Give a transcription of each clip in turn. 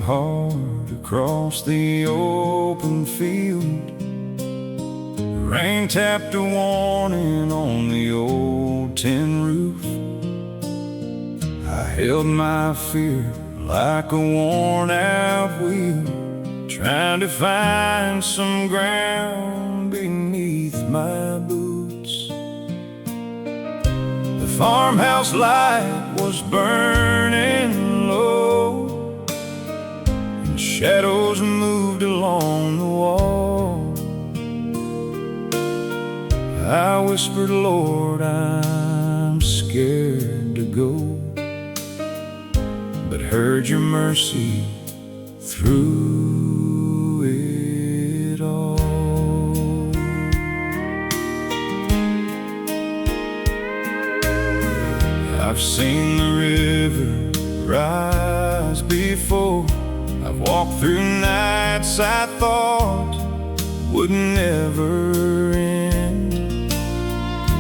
hard across the open field. Rain tapped a warning on the old tin roof. I held my fear like a worn-out wheel, trying to find some ground beneath my boots. The farmhouse light was burning low, and shadows moved along the wall. I whispered, Lord, I'm scared to go, but heard your mercy through it all. I've seen the river rise before. I've walked through nights I thought would never end,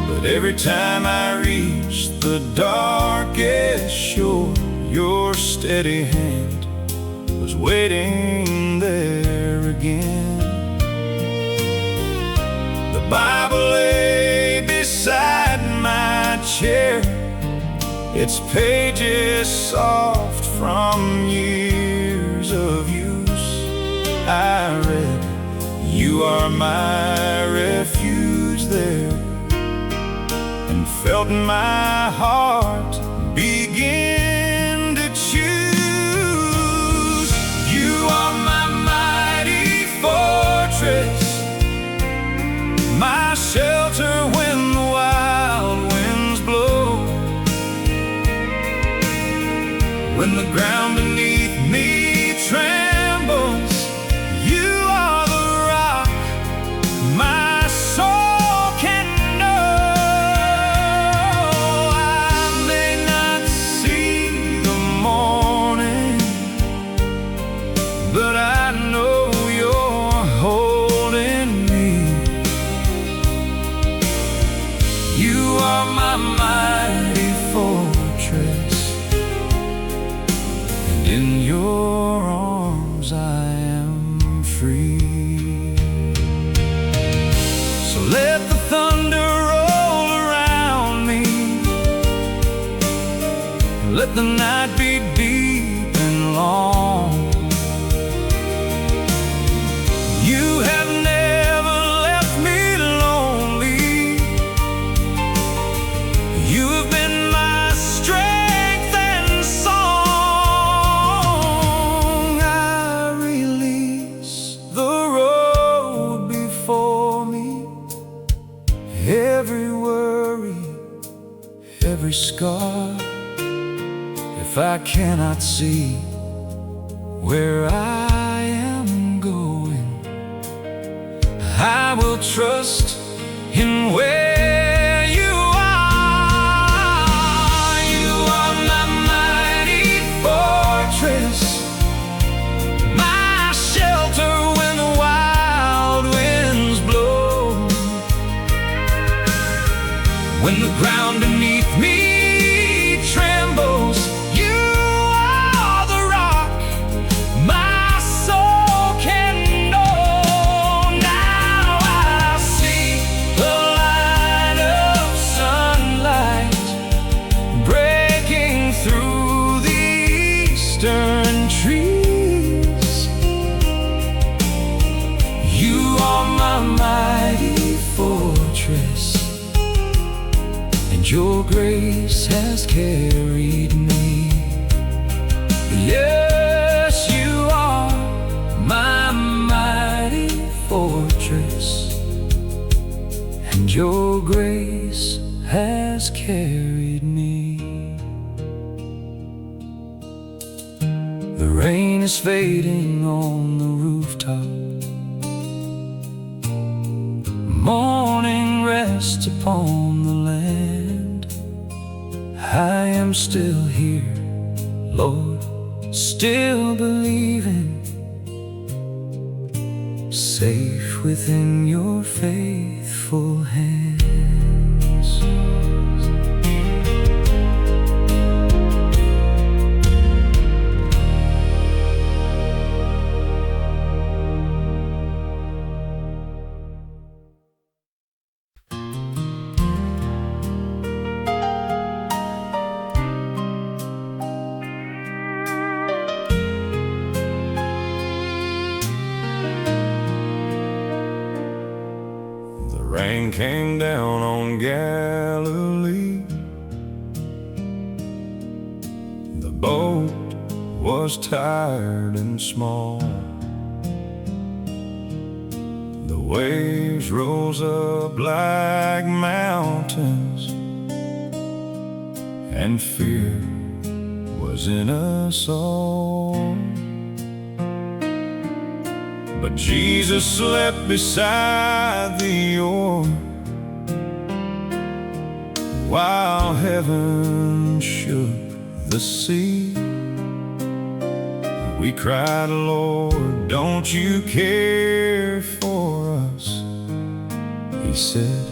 but every time I reached the darkest shore, your steady hand was waiting there again. The Bible lay beside my chair, its pages soft from years of use. I read, you are my refuge there, and felt my heart begin to choose. You are my mighty fortress, my shelter when the wild winds blow. When the ground beneath me trembles, you are the rock my soul can know. I may not see the morning, but I know you're holding me. You are my mighty fortress, and in your arms I am free. So let the thunder roll around me, let the night be deep and long. You have never left me lonely. You have been my strength and song. I release the road before me, every worry, every scar. If I cannot see where I am going, I will trust in where you are. You are my mighty fortress, my shelter when the wild winds blow. When the ground beneath me trembles, you are the rock my soul can know. Now I see the light of sunlight breaking through the eastern trees. You are my mighty fortress, and your grace has carried me. Yes, you are my mighty fortress, and your grace has carried me. The rain is fading on the rooftop, morning rests upon the land. I am still here, Lord, still believing, safe within your faithful hands. rain came down on Galilee. The boat was tired and small. The waves rose up like mountains, and fear was in us all. But Jesus slept beside the oar, while heaven shook the sea. We cried, Lord, don't you care for us? He said,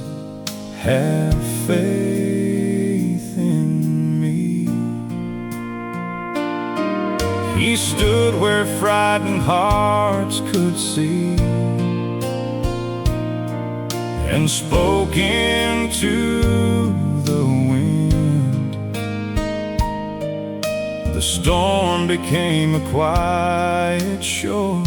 have faith in me. He stood where frightened hearts could see, and spoke into the wind. The storm became a quiet shore.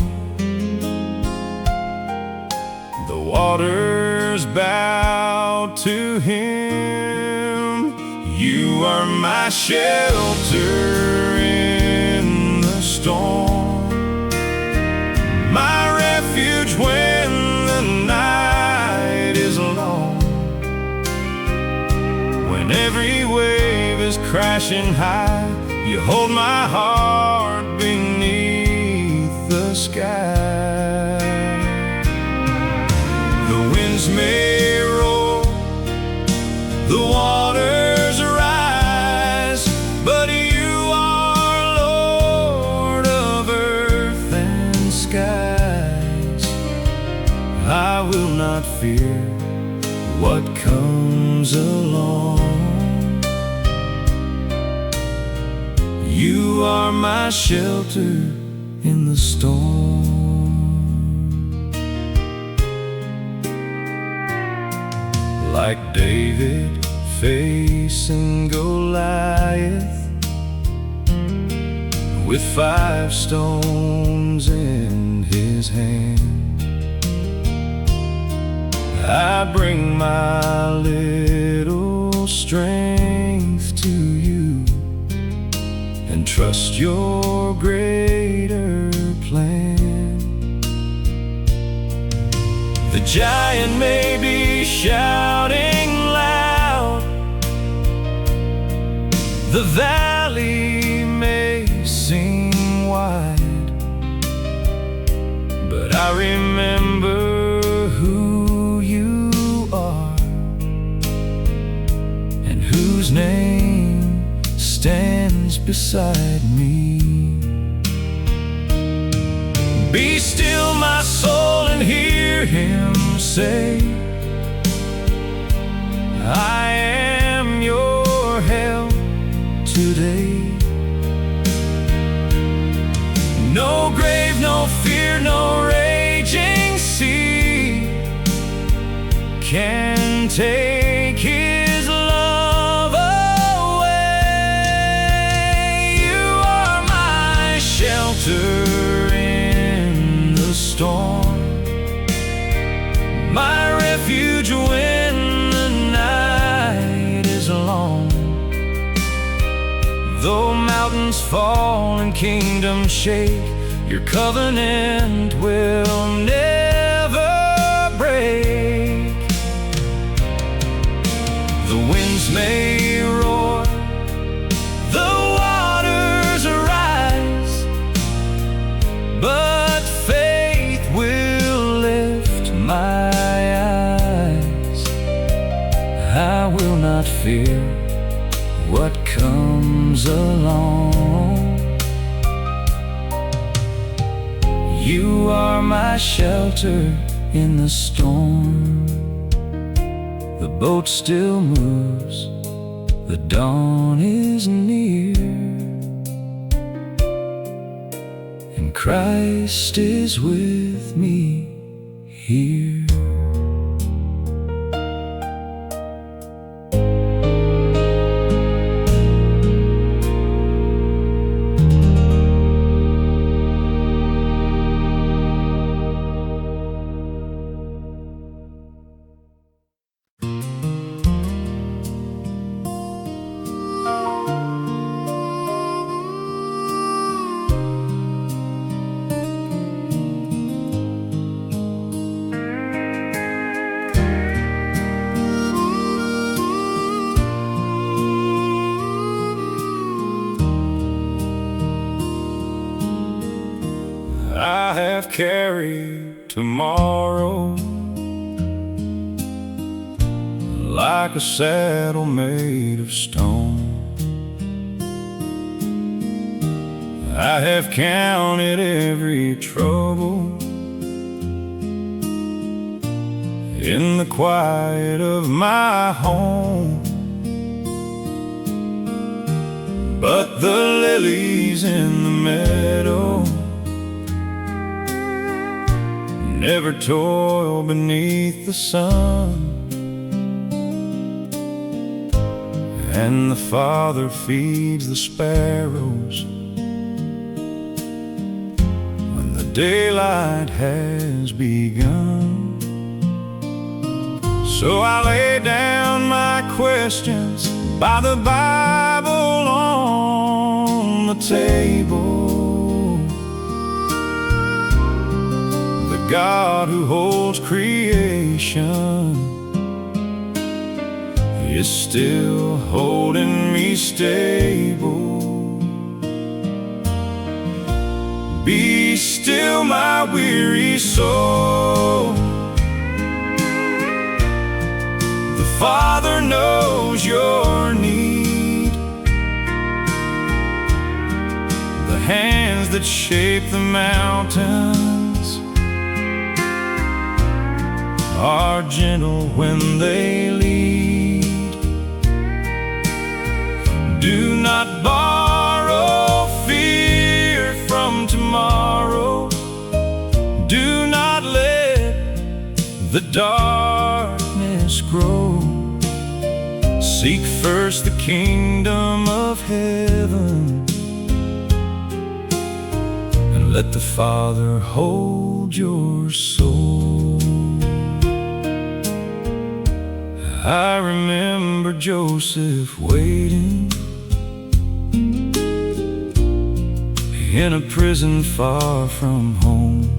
The waters bowed to him. You are my shelter in the storm, my refuge when the night is long. When every wave is crashing high, you hold my heart beneath the sky. The winds may roar, the waters rise, but you are Lord of earth and skies. I will not fear what comes along. You are my shelter in the storm. Like David facing Goliath, with 5 stones in his hand, I bring my little strength to you, and trust your greater plan. The giant may be shouting loud, the valley may seem wide, but I remember who you are, and whose name stands beside me. Be still, my soul, and hear him say, I am your help today. No grave, no fear, no raging sea can take his love away. You are my shelter in the storm, my refuge when the night is long. Though mountains fall and kingdoms shake, your covenant will never break. The winds may roar, the waters rise, but faith will lift my eyes. I will not fear what comes along. You are my shelter in the storm. The boat still moves, the dawn is near, and Christ is with me here. carry tomorrow like a saddle made of stone. I have counted every trouble in the quiet of my home, but the lilies in the meadow never toil beneath the sun. And the Father feeds the sparrows when the daylight has begun. So I lay down my questions by the Bible on the table. The God who holds creation is still holding me stable. Be still, my weary soul. The Father knows your need. The hands that shape the mountains are gentle when they lead. Do not borrow fear from tomorrow. Do not let the darkness grow. Seek first the kingdom of heaven, and let the Father hold your soul. I remember Joseph waiting in a prison far from home.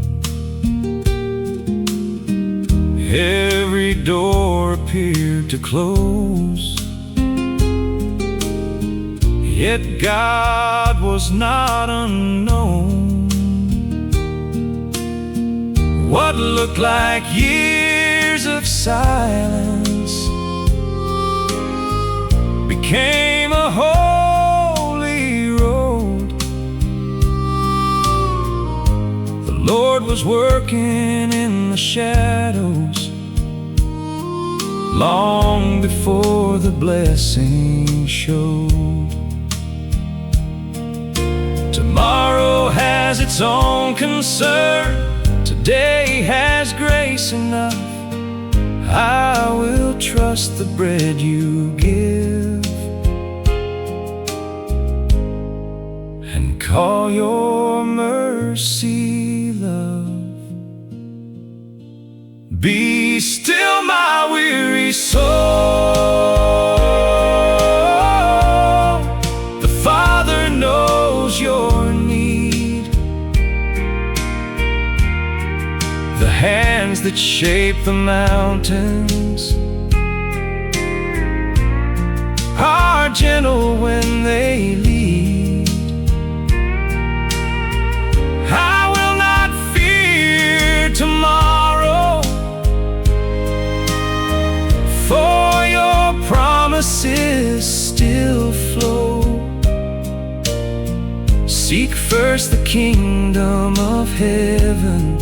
Every door appeared to close, yet God was not unknown. What looked like years of silence became a holy road. The Lord was working in the shadows long before the blessing showed. Tomorrow has its own concern. Today has grace enough. I will trust the bread you give and call your mercy love. Be still, my weary soul. The Father knows your need. The hands that shape the mountains are gentle when they lead. I will not fear tomorrow, for your promises still flow. Seek first the kingdom of heaven,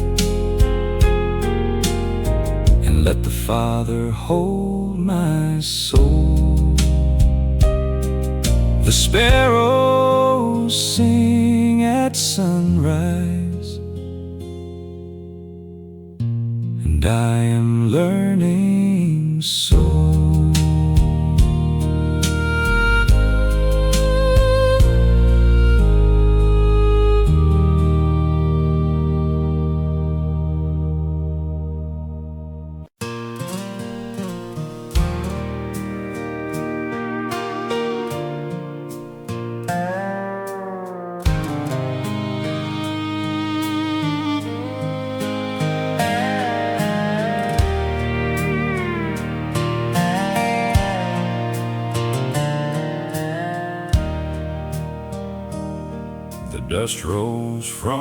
and let the Father hold my soul. The sparrows sing at sunrise, and I am learning so. The dust rose from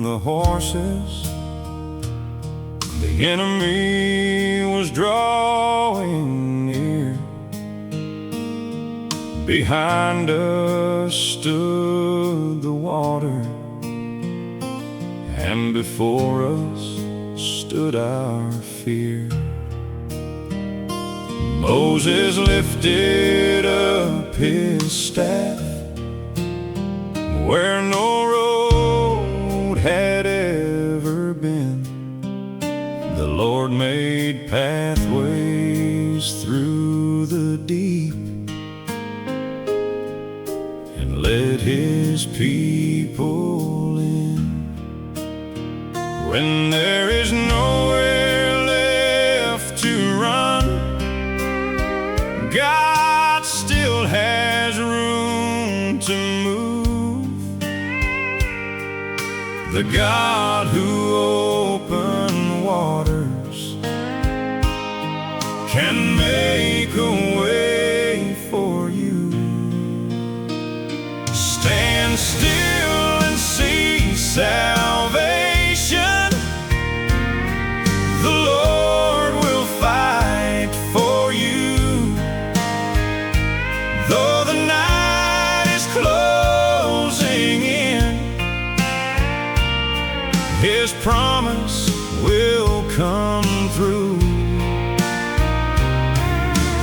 the the horses. The enemy was drawing near. Behind us stood the water, and before us stood our fear. Moses lifted up his staff where no road had ever been. The Lord made pathways through the deep and led His people in. When there is nowhere left to run, God still has room to move. The God who opened waters can make a way for you. Stand still and see salvation. The Lord will fight for you. Though the night is closing in, His promise will come through.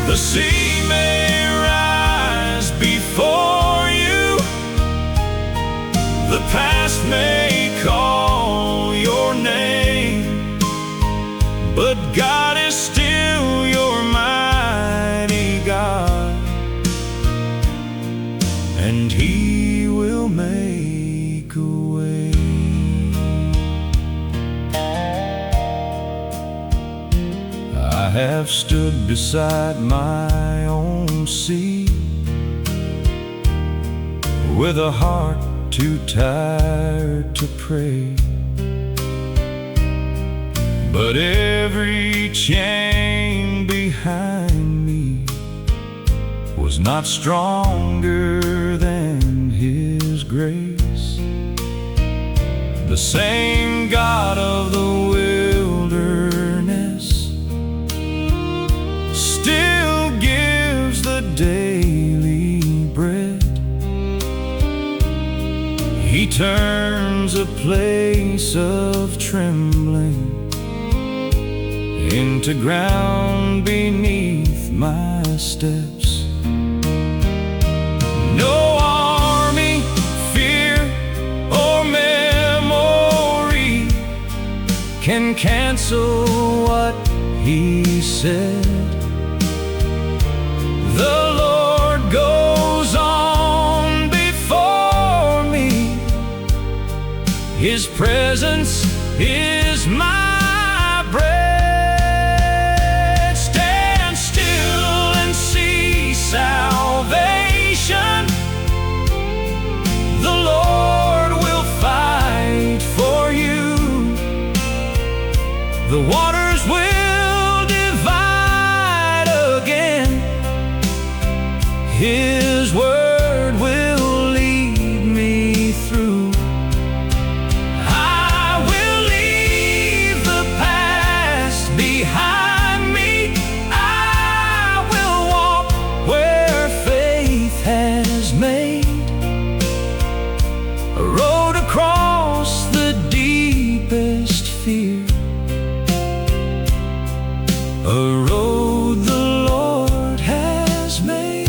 The sea may rise before you, the past may call your name, but God is still your mighty God, and He will make a way. I have stood beside my own sea with a heart too tired to pray, but every chain behind me was not stronger than His grace. The same God of the wilderness still gives the daily bread. He turns a place of trembling into ground beneath my steps. No army, fear, or memory can cancel what He said. The Lord goes on before me. His presence is my bread. Stand still and see salvation. The Lord will fight for you. The waters will divide again. His word will lead me through. I will leave the past behind me. I will walk where faith has made a road across the deepest fear, a road the Lord has made.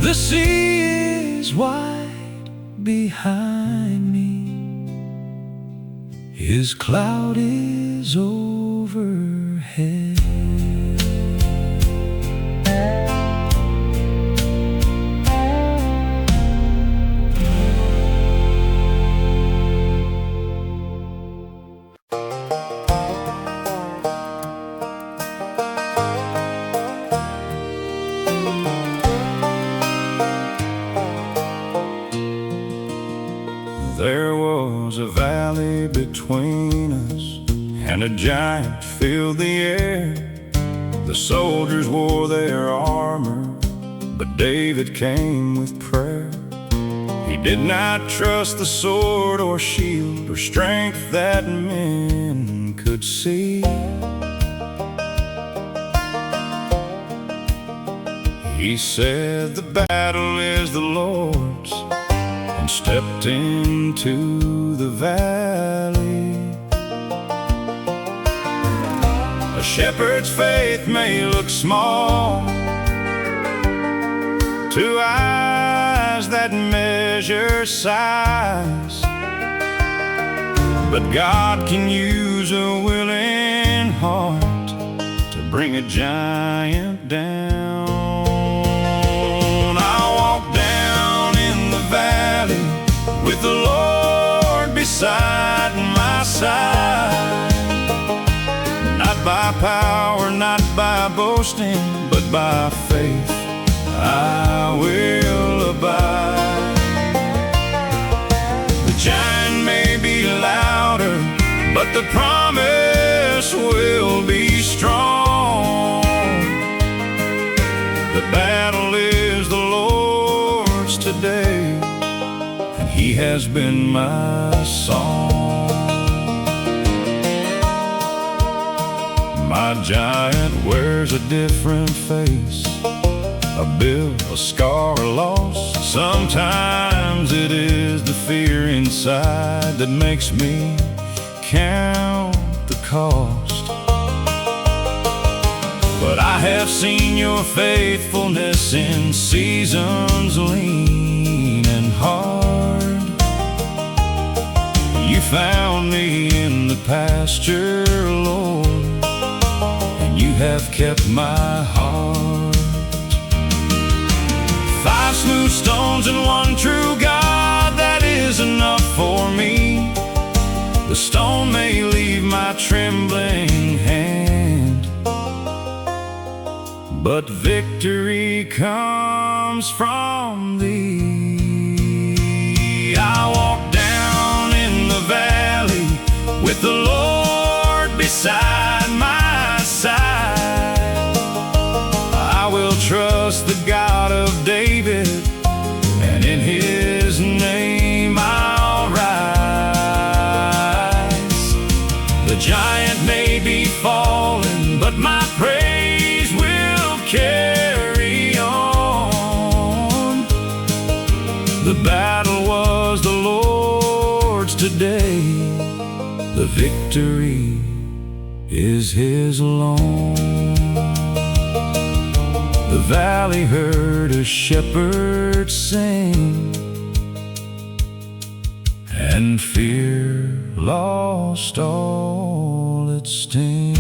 The sea is wide behind me. His cloud is overhead. There was a valley between us, and a giant filled the air. The soldiers wore their armor, but David came with prayer. He did not trust the sword or shield or strength that men could see. He said the battle is the Lord's and stepped into the valley. A shepherd's faith may look small to eyes that measure size, but God can use a willing heart to bring a giant down. I walk down in the valley with the Lord beside my side, not by power, not by boasting, but by faith I will abide. The giant may be louder, but the promise will be strong. The battle is the Lord's today, and He has been my song. My giant wears a different face, a bill, a scar, a loss. Sometimes it is the fear inside that makes me count the cost. But I have seen your faithfulness in seasons lean and hard. You found me in the pasture, Lord, and you have kept my heart. 5 smooth stones and 1 true God, that is enough for me. The stone may leave my trembling hand, but victory comes from Thee. I walk down in the valley with the Lord beside my side. I will trust the God of David, and in His name I'll rise. The giant may be fallen, but my praise will carry on. The battle was the Lord's today, the victory is His alone. The valley heard a shepherd sing, and fear lost all its sting.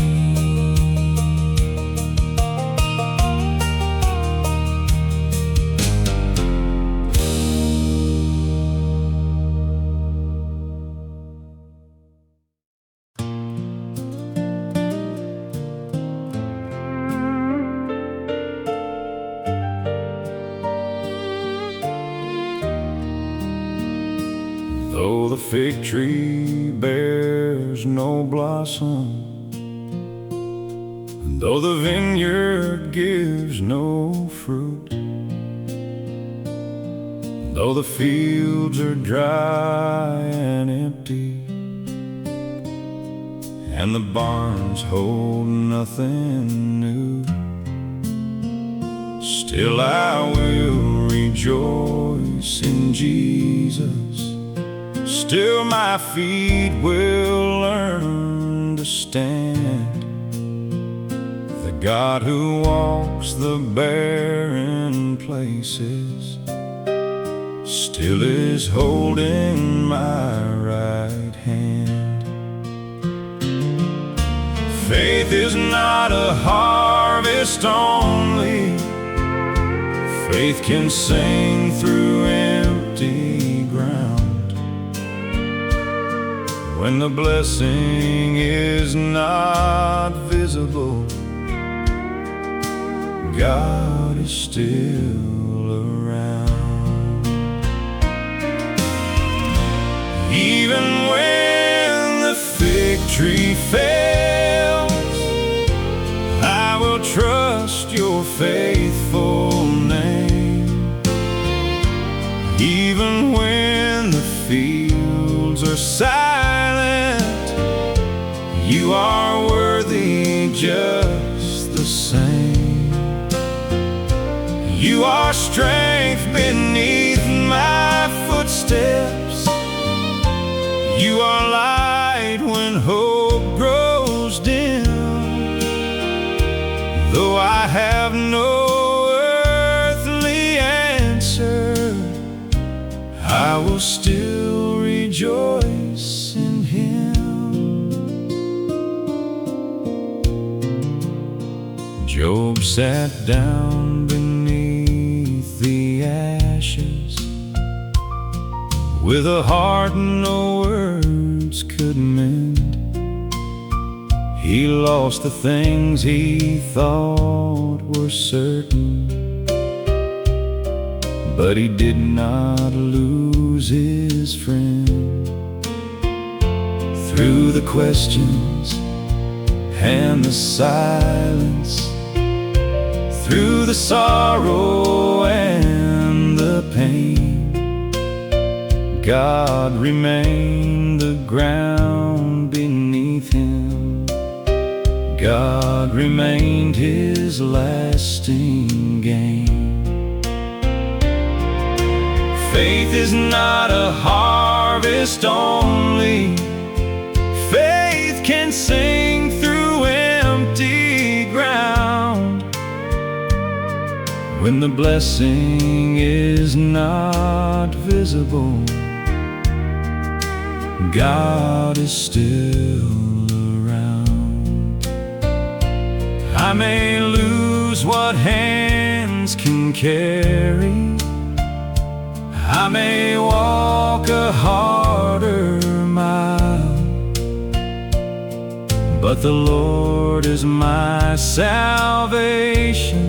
Though the fig tree bears no blossom, and though the vineyard gives no fruit, though the fields are dry and empty, and the barns hold nothing new, still I will rejoice in Jesus. Still my feet will learn to stand. The God who walks the barren places still is holding my right hand. Faith is not a harvest only. Faith can sing through empty ground. When the blessing is not visible, God is still around. Even when the fig tree fails, I will trust your faithful name. Even when worlds are silent, you are worthy just the same. You are strength beneath my footsteps. You are light when hope grows dim. Though I have no earthly answer, I will still rejoice in Him. Job sat down beneath the ashes with a heart no words could mend. He lost the things he thought were certain, but he did not lose his friend. Through the questions and the silence, through the sorrow and the pain, God remained the ground beneath him. God remained his lasting gain. Faith is not a harvest only. Faith can sing through empty ground. When the blessing is not visible, God is still around. I may lose what hands can carry, I may walk a harder mile, but the Lord is my salvation,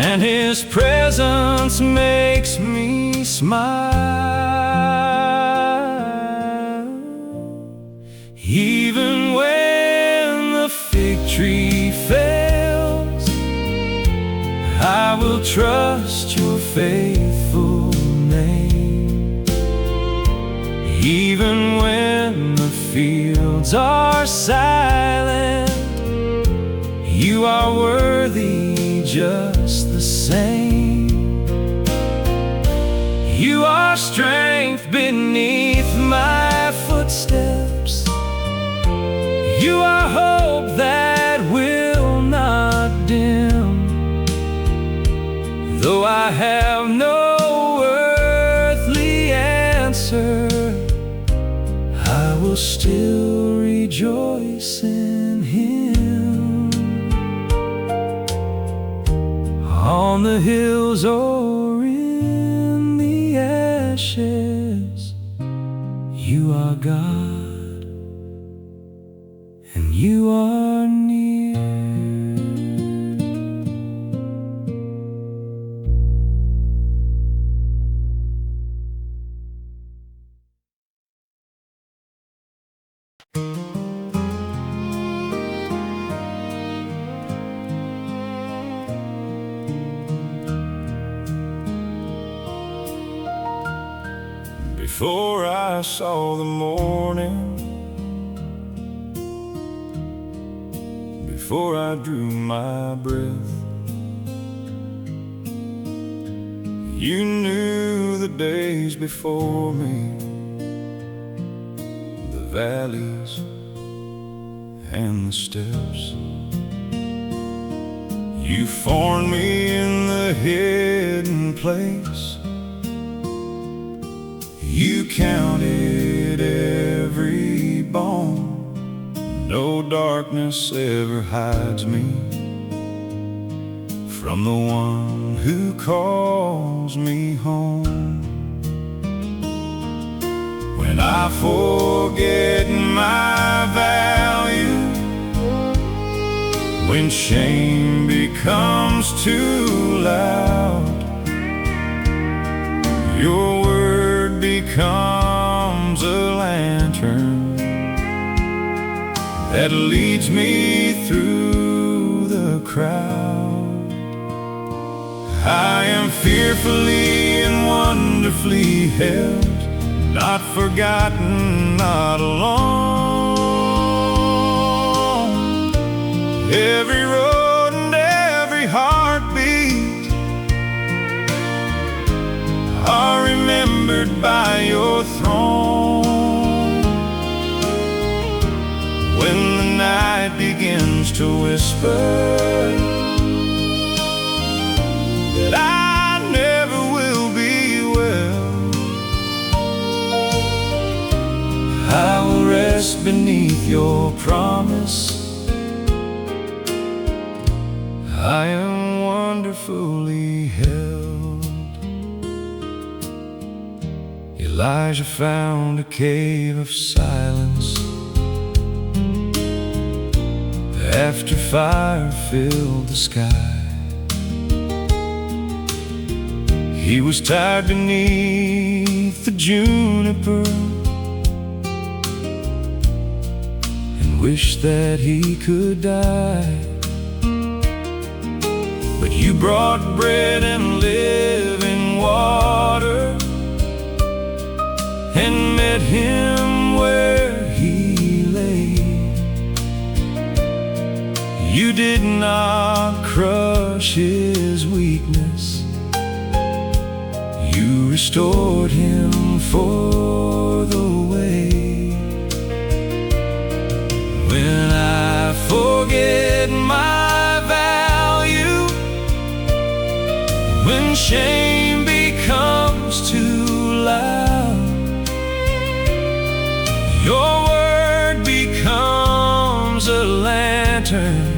and His presence makes me smile. Even when the fig tree fails, I will trust your faithful name. Even when the fields are silent, you are worthy just the same. You are strength beneath my footsteps. You are hope that will not dim. Though I have no earthly answer, I will still rejoice in Him. On the hills or in the ashes, you are God, and you are near. Before I saw the morning, before I drew my breath, you knew the days before me, the valleys and the steps. You formed me in the hidden place. You counted every bone. No darkness ever hides me from the one who calls me home. When I forget my value, when shame becomes too loud, your word becomes a lantern that leads me through the crowd. I am fearfully and wonderfully held. not forgotten, not alone. Every road and every heartbeat are remembered by your throne. When the night begins to whisper that I never will be well, I will rest beneath your promise. I am wonderfully held. Elijah found a cave of silence after fire filled the sky. He was tied beneath the juniper and wished that he could die. But you brought bread and living water and met him where he lay. You did not crush his weakness, you restored him for the way. When I forget my value, when shame becomes too loud, your word becomes a lantern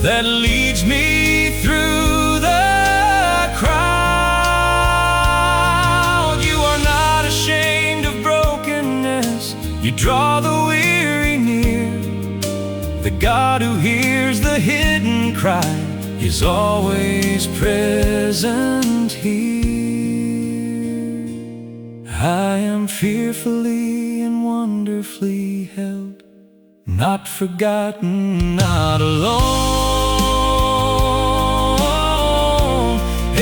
that leads me through the crowd. You are not ashamed of brokenness, you draw the weary near. The God who hears the hidden cry is always present here. I am fearfully and wonderfully held, not forgotten, not alone.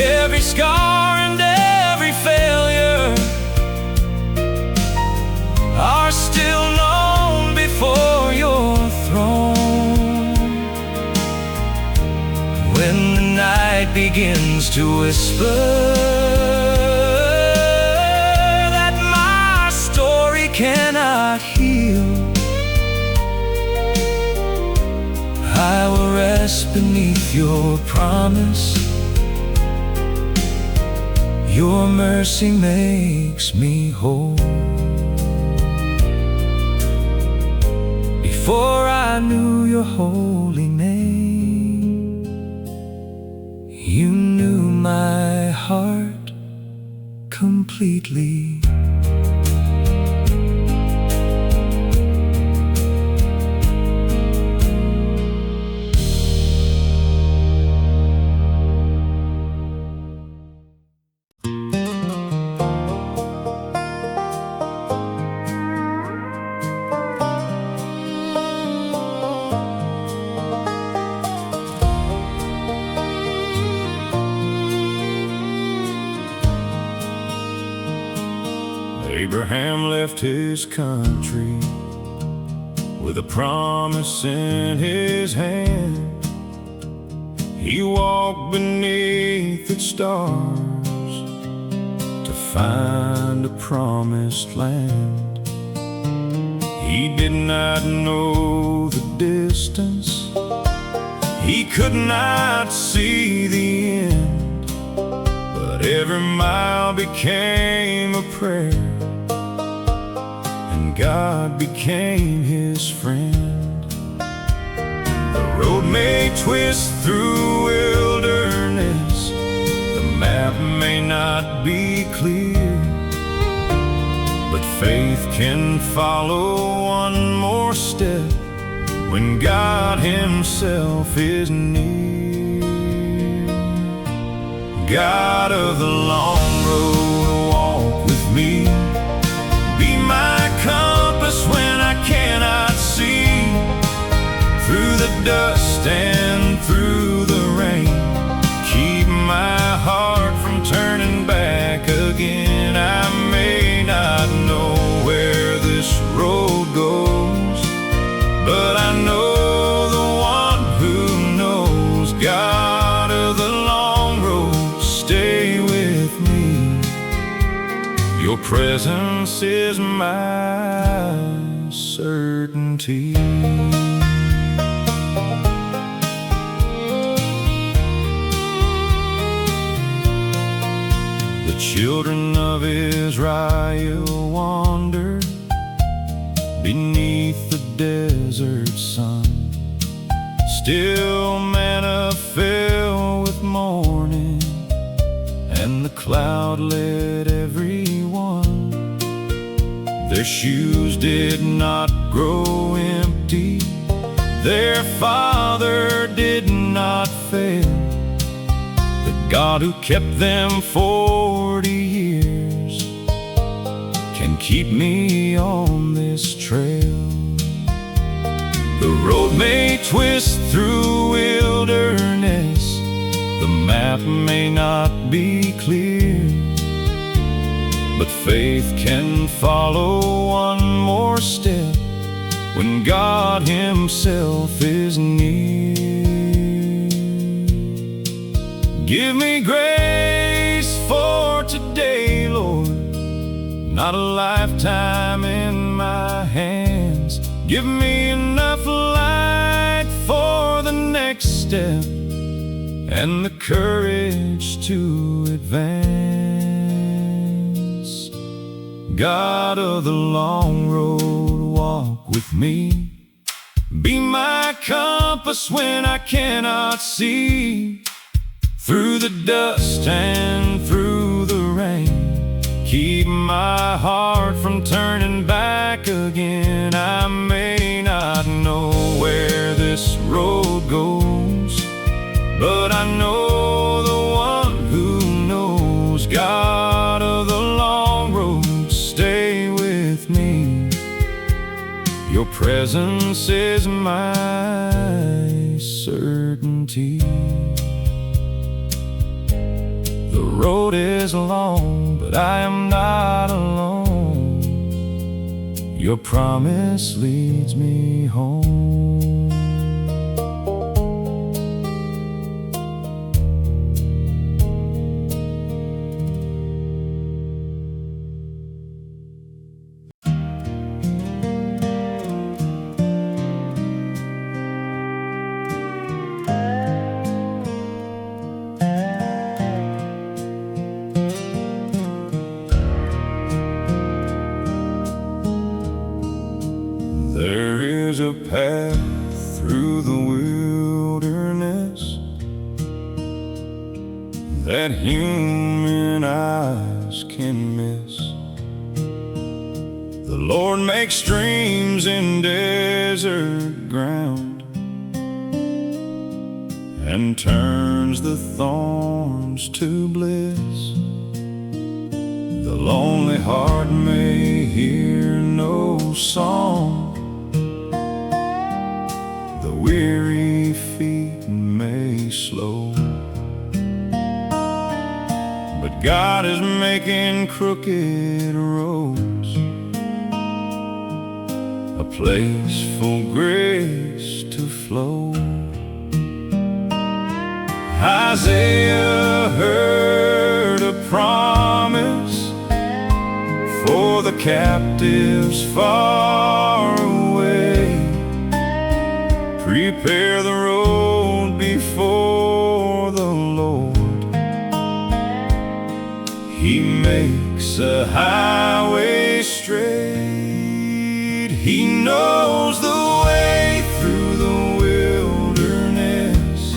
Every scar and every failure are still known before your throne. When the night begins to whisper that my story cannot heal, I will rest beneath your promise. Your mercy makes me whole. Before I knew your holy name, you knew my heart completely. Abraham left his country with a promise in his hand. He walked beneath its stars to find a promised land. He did not know the distance, he could not see the end, but every mile became a prayer, God became his friend. The road may twist through wilderness, the map may not be clear, but faith can follow one more step when God himself is near. God of the long road, walk with me, be my compass when I cannot see. Through the dust and through the rain, keep my heart from turning back again. I Your presence is my certainty. The children of Israel wandered beneath the desert sun. Still manna fell with morning, and the cloud led everyone. Their shoes did not grow empty, their Father did not fail. The God who kept them 40 years can keep me on this trail. The road may twist through wilderness, the map may not be clear, but faith can follow one more step when God Himself is near. Give me grace for today, Lord, not a lifetime in my hands. Give me enough light for the next step and the courage to advance. God of the long road, walk with me. Be my compass when I cannot see. Through the dust and through the rain, keep my heart from turning back again. I may not know where this road goes, but I know the one who knows. God of the long road, stay with me. Your presence is my certainty. The road is long, but I am not alone. Your promise leads me home. There is a path through the wilderness that human eyes can miss. The Lord makes streams in desert ground and turns the thorns to bliss. The lonely heart may hear no song, the weary feet may slow, but God is making crooked roads a place for grace to flow. Isaiah heard a promise for the captives far away. Prepare the road before the Lord. He makes a highway straight. He knows the way through the wilderness.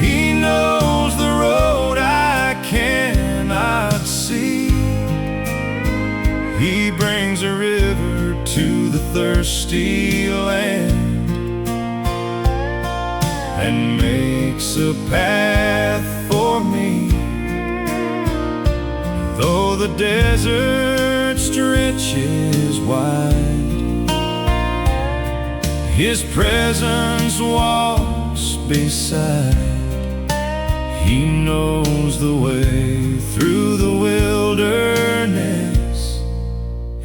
He knows the road I cannot see. He brings a river to the thirsty land and makes a path for me. Though the desert stretches wide, His presence walks beside. He knows the way through the wilderness,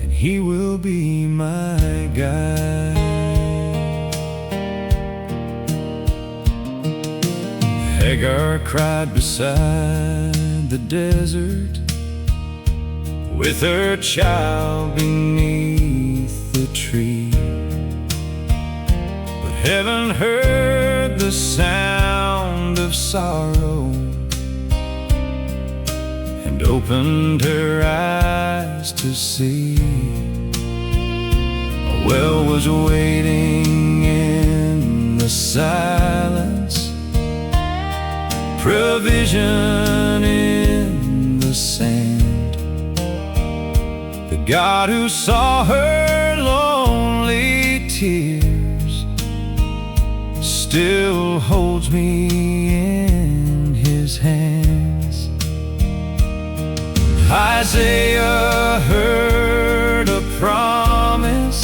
and He will be my guide. Hagar cried beside the desert, with her child beneath the tree. But heaven heard the sound of sorrow and opened her eyes to see a well was waiting in the silence, provision in the sand. The God who saw her lonely tears still holds me in his hands. Isaiah heard a promise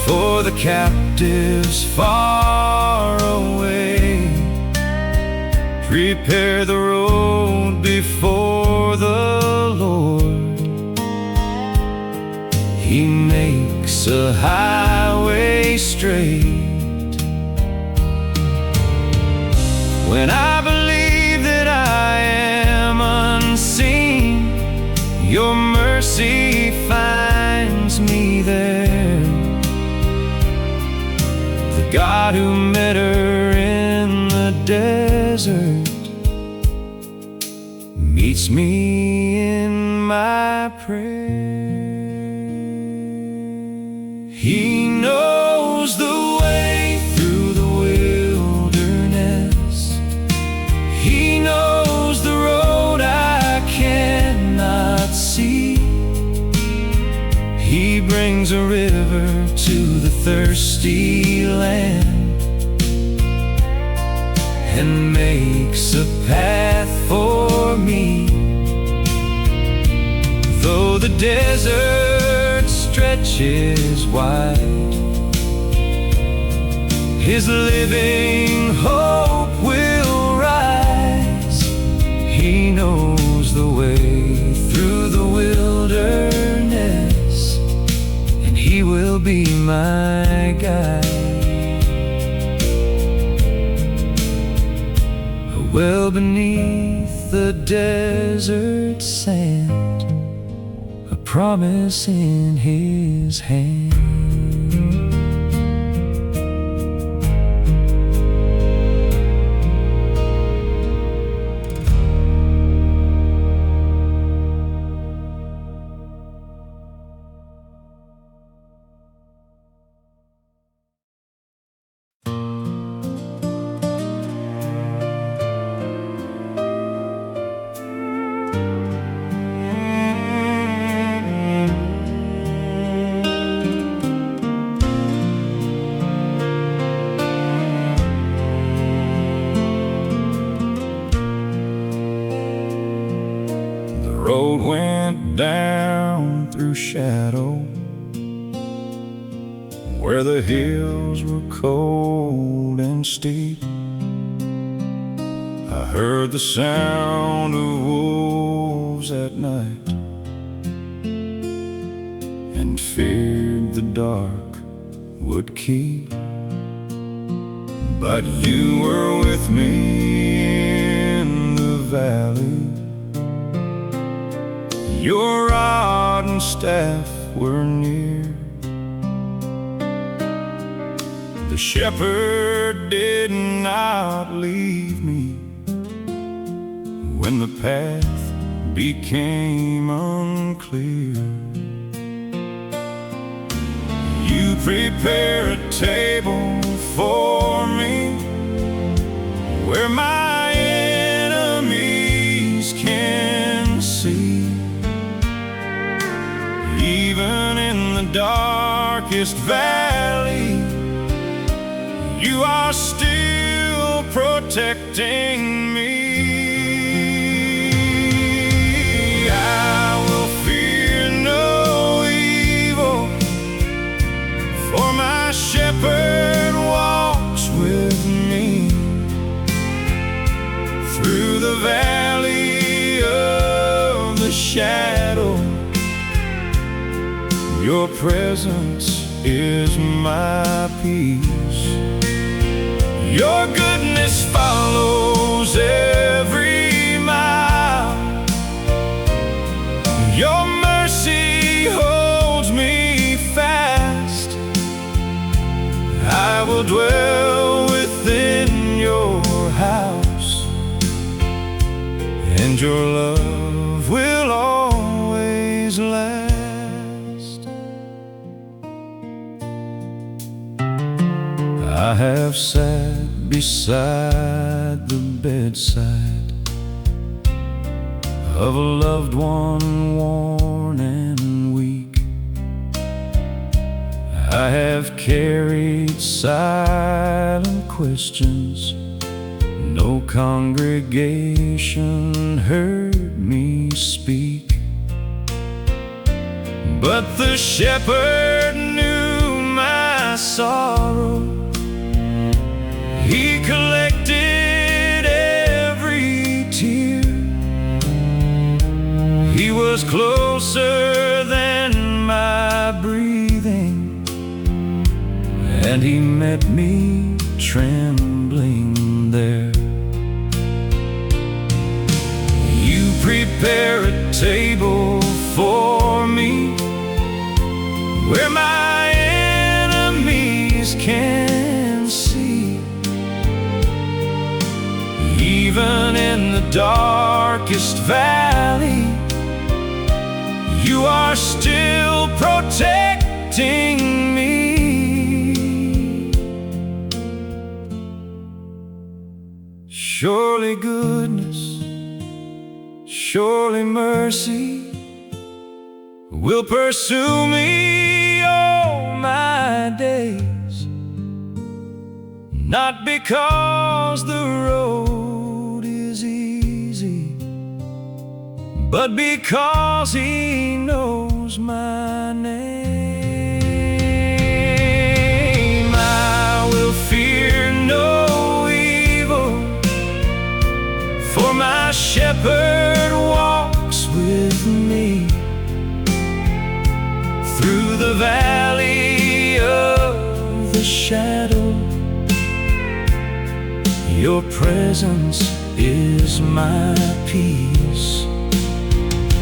for the captives far away. Prepare the road before the Lord. He makes a highway straight. When I believe that I am unseen, your mercy finds me there. The God who met her in the desert meets me in my prayer. He knows the way through the wilderness. He knows the road I cannot see. He brings a river to the thirsty land and makes a path for me. Though the desert stretches wide, his living hope will rise. He knows the way through the wilderness, and he will be my guide. Well beneath the desert sand, a promise in his hand. The road went down through shadow, where the hills were cold and steep. I heard the sound of wolves at night and feared the dark would keep. But you were with me in the valley. Your rod and staff were near. The shepherd did not leave me when the path became unclear. You prepare a table for me where my enemies can see. Even in the darkest valley, you are still protecting me. I will fear no evil, for my shepherd walks with me. Through the valley of the shadow, your presence is my peace. Your goodness follows every mile. Your mercy holds me fast. I will dwell within your house, and your love will always last. I have sat beside the bedside of a loved one worn and weak. I have carried silent questions. No congregation heard me speak, but the shepherd knew my sorrow. He collected every tear. He was closer than my breathing, and he met me trembling there. You prepare a table for me where my enemies can see. Even in the darkest valley, you are still protecting me. Surely goodness, surely mercy will pursue me all my days. Not because the road is easy, but because he knows my name. I will fear no evil, for my shepherd walks with me. Through the valley of the shadow, your presence is my peace.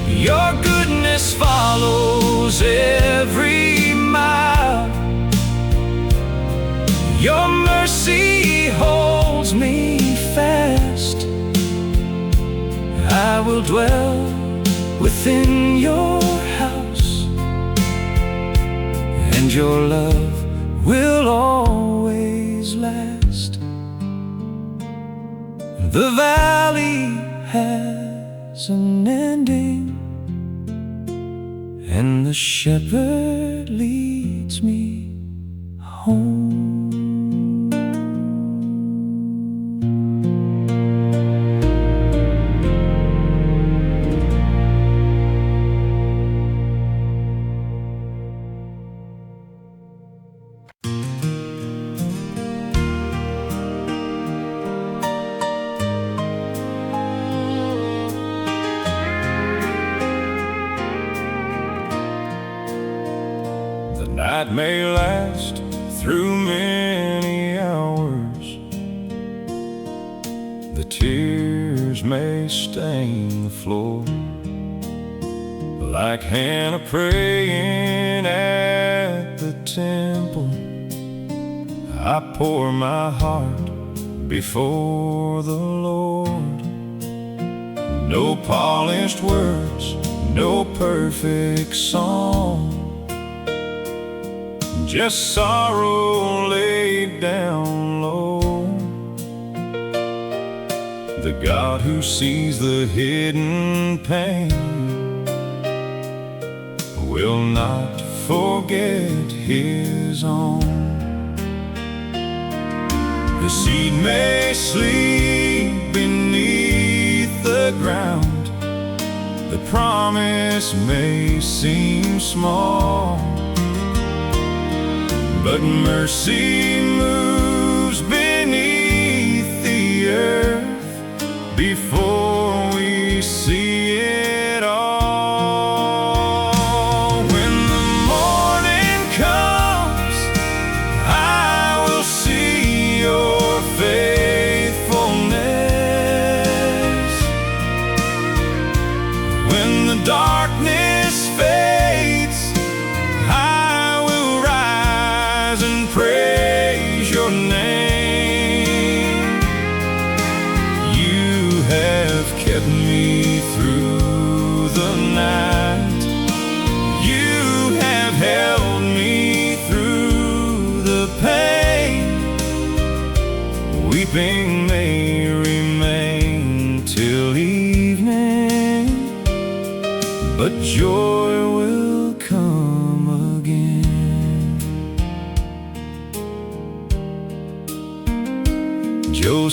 Your goodness follows every mile. Your mercy holds me fast. I will dwell within your house, and your love will always last. The valley has an ending, and the shepherd leads me home. The night may last through many hours. The tears may stain the floor, like Hannah praying at the temple. I pour my heart before the Lord. No polished words, no perfect song, just sorrow laid down low. The God who sees the hidden pain will not forget his own. The seed may sleep beneath the ground, the promise may seem small, but mercy moves beneath the earth before we see it all. When the morning comes, I will see your faithfulness. When the darkness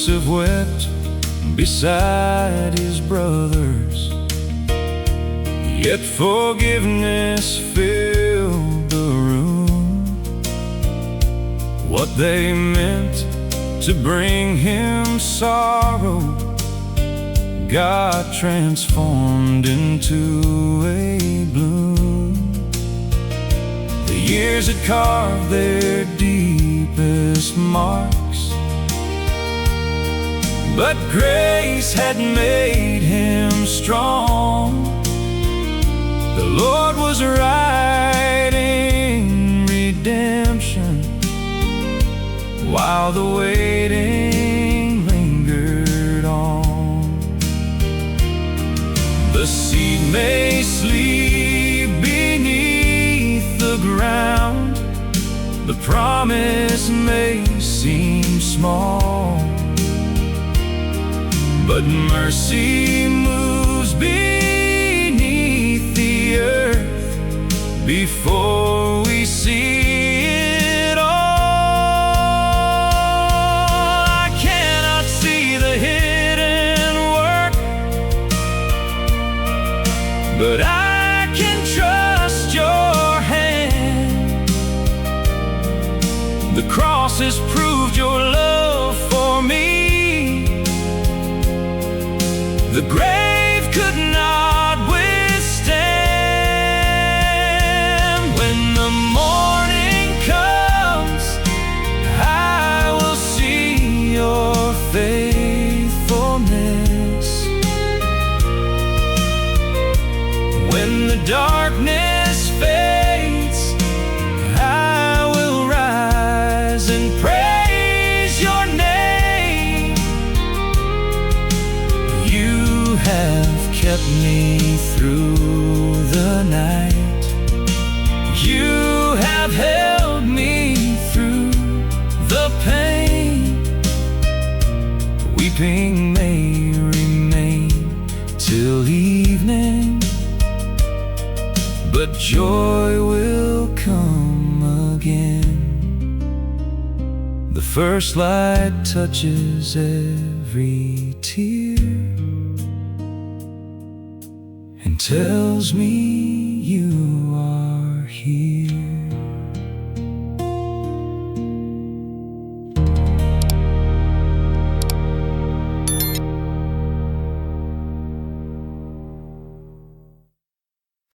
Joseph wept beside his brothers, yet forgiveness filled the room. What they meant to bring him sorrow, God transformed into a bloom. The years had carved their deepest marks, but grace had made him strong. The Lord was writing redemption while the waiting lingered on. The seed may sleep beneath the ground, the promise may seem small, but mercy moves beneath the earth before we see it all. I cannot see the hidden work, but I can trust your hand. The cross has proved your love for me. The grave could not withstand. When the morning comes, I will see your faithfulness. When the darkness fades, I will rise and praise your name. You have kept me through the night. You have held me through the pain. Weeping may remain till evening, but joy will come again. The first light touches every tear and tells me you are here.